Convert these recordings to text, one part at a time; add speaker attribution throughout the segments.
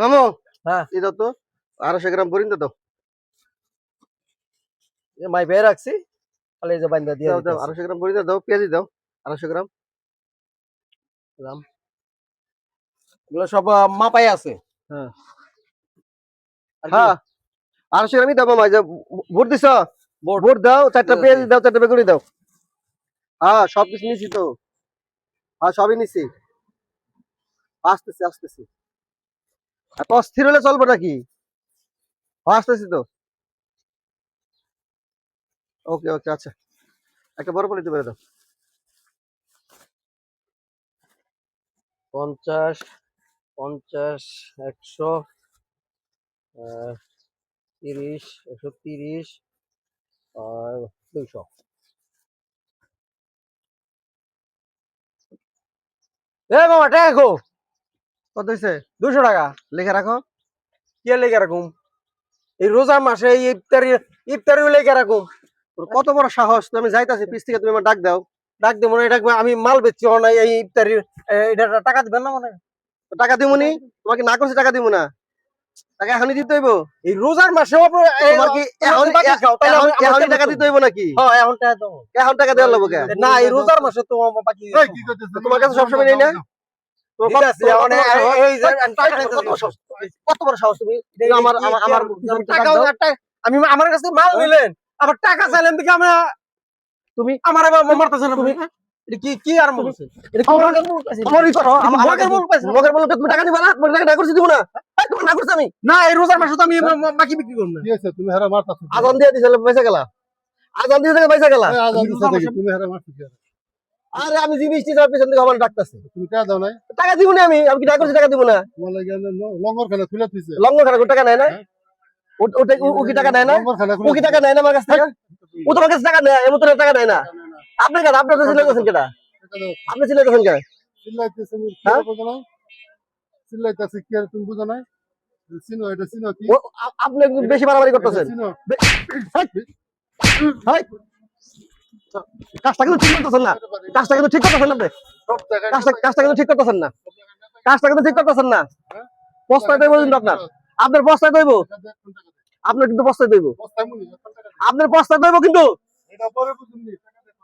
Speaker 1: মামু
Speaker 2: হ্যাঁ
Speaker 1: এই দাও তো 250 গ্রাম বরিন্দা দাও।
Speaker 2: মাই পেয়ে রাখছি, তাহলে এই যে বাইন্দা দিয়ে
Speaker 1: দাও দাও
Speaker 2: দিতেছি।
Speaker 1: 250 গ্রাম বরিন্দা দাও, পেঁয়াজি দাও 250 গ্রাম।
Speaker 2: এগুলো সব মাপাই আছে।
Speaker 1: হ্যাঁ
Speaker 2: আর কি?
Speaker 1: হ্যাঁ 250 গ্রামই দাও মামা। এই যে ভোট দিছ,
Speaker 2: বোর্ড
Speaker 1: ভোট দাও, 4টা
Speaker 2: ঠিক আছে।
Speaker 1: পেঁয়াজি দাও, 4টা বেগুনি দাও। হ্যাঁ সব কিছু নিছি তো, হ্যাঁ সবই নিছি। আসতেছি আসতেছি, এত অস্থির হলে চলবো নাকি? হ্যাঁ আসতেছি তো। ওকে ওকে আচ্ছা, একটা বড় পলিথিন করে দাও।
Speaker 2: 50, 50, 100, 30, 130 আর 200। এ মামা টাকা কো?
Speaker 1: কত হয়েছে
Speaker 2: 200 টাকা।
Speaker 1: লিখে রাখো।
Speaker 2: কি আর লেগে রাখুম? এই রোজা মাসে এই ইফতারি ইফতারি লেগে রাখুম।
Speaker 1: তোর কত বড় সাহস, তুমি যাইতাছি পিছ থেকে তুমি আমার ডাক দাও।
Speaker 2: ডাক দে মনে, এটা আমি মাল বেচছি না এই ইফতারির, এটা টাকা দিবেন না মনে?
Speaker 1: তো টাকা দিমুনি, তোমাকে না করছি টাকা দিমু না, টাকা এখনই দিতে হইব।
Speaker 2: এই রোজার মাসেও
Speaker 1: তোমার কি এখন এখনই টাকা দিতে হইব নাকি?
Speaker 2: হ্যাঁ এখন টাকা দাও।
Speaker 1: এখন টাকা দেওয়ার লাগবো কে?
Speaker 2: না এই রোজার মাসে তো বাকি
Speaker 1: তোমার কাছে সবসময় নেই না? তোমার
Speaker 2: ঠিক আছে,
Speaker 1: কত
Speaker 2: মানে
Speaker 1: বড় সাহস?
Speaker 2: এই যে টাকা
Speaker 1: কত বড় সাহস? কত বড় সাহস তুমি আমার আমার আমার
Speaker 2: টাকা আমি আমার কাছে মাল নিলেন, আবার টাকা চাইলেন দেখি আমরা,
Speaker 1: তুমি
Speaker 2: আমার আবার মারতেছেন তুমি। এটা কি কি আর বলছেন? এটা
Speaker 1: আমারই করো,
Speaker 2: মগের মূল পাইছেন।
Speaker 1: মগের বলতে তুমি টাকা দিবা না? তোমার টাকা না করছি দিব না? এই, তোমার না করছি আমি।
Speaker 2: না এই রোজার মাসে তো আমি বাকি বিক্রি করব না।
Speaker 3: কি আছে তুমি হেরা মারতাছো?
Speaker 1: আজান দিয়ে দিছিল পয়সা গেলা, আজান দিয়ে থেকে পয়সা গেলা।
Speaker 3: আজান দিছে দেখি তুমি হেরা মারতাছো।
Speaker 1: আরে আমি যে মিষ্টি যাওয়ার পেছন থেকে আমার ডাকতেছে,
Speaker 3: তুমি টাকা দাও নাই?
Speaker 1: টাকা দিব না। আমি আমি কি টাকা করছি টাকা দিব না?
Speaker 3: তোমার লাগি লঙ্গর খানা খুলে দিছে।
Speaker 1: লঙ্গ খানা টাকা নেয় না? ও কি টাকা নেয় না?
Speaker 3: লঙ্গর খানা
Speaker 1: ও কি টাকা নেয় না আমার কাছ থেকে? ও তোমার কাছে টাকা নেয়, এমন তো টাকা নেয় না। আপনি কেন, আপনার তো চিল্লাইতেছেন কেন? আপনি চিল্লাইতেছেন কেন?
Speaker 3: চিল্লাইতেছে তুমি
Speaker 1: হ্যাঁ?
Speaker 3: বুঝো না? চিল্লাইতেছে কি আর তুমি বুঝো না? চিনো এটা চিনো কি?
Speaker 1: আপনি একটু বেশি বাড়াবাড়ি করতেছেন।
Speaker 3: চিনো?
Speaker 1: হাই, কাজটা কিন্তু ঠিক করতেছেন না, কাজটা কিন্তু ঠিক করতেছেন না আপনি।
Speaker 3: সব জায়গায়
Speaker 1: কাজটা কিন্তু ঠিক করতেছেন না, কাজটা কিন্তু ঠিক করতেছেন না। পস্তায় দইব কিন্তু আপনার পস্তায় দইব, আপনার কিন্তু পস্তায় দইব,
Speaker 3: বস্তায় মুনি
Speaker 1: আপনার পস্তায় দইব কিন্তু।
Speaker 3: এটা পরে বুঝুনি টাকা দেখো।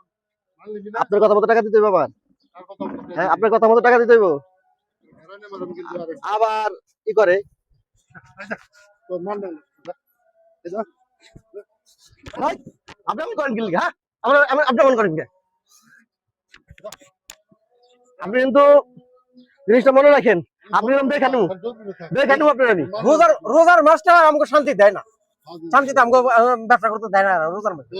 Speaker 3: মানলি না?
Speaker 1: আপনার কথা মতো টাকা দিতে হইব আবার।
Speaker 3: আর কথা বলতে।
Speaker 1: হ্যাঁ আপনার কথা মতো টাকা দিতে হইব।
Speaker 3: হেরানে মারুম কিন্তু আর
Speaker 1: আবার কি করে
Speaker 3: তো মান না। এটা
Speaker 1: ভাই, আপনি এমন করেন কি লিগা? হ্যাঁ আপনি এমন করেন কি? আপনি কিন্তু জিনিসটা মনে রাখেন, আপনি এরকম দেখে নেব, দেখে নেব আপনার। আমি
Speaker 2: রোজার মাসটা আমাকে শান্তি দেয় না, শান্তিতে আমাকে ব্যবসা করতে দেয় না রোজার মাসে।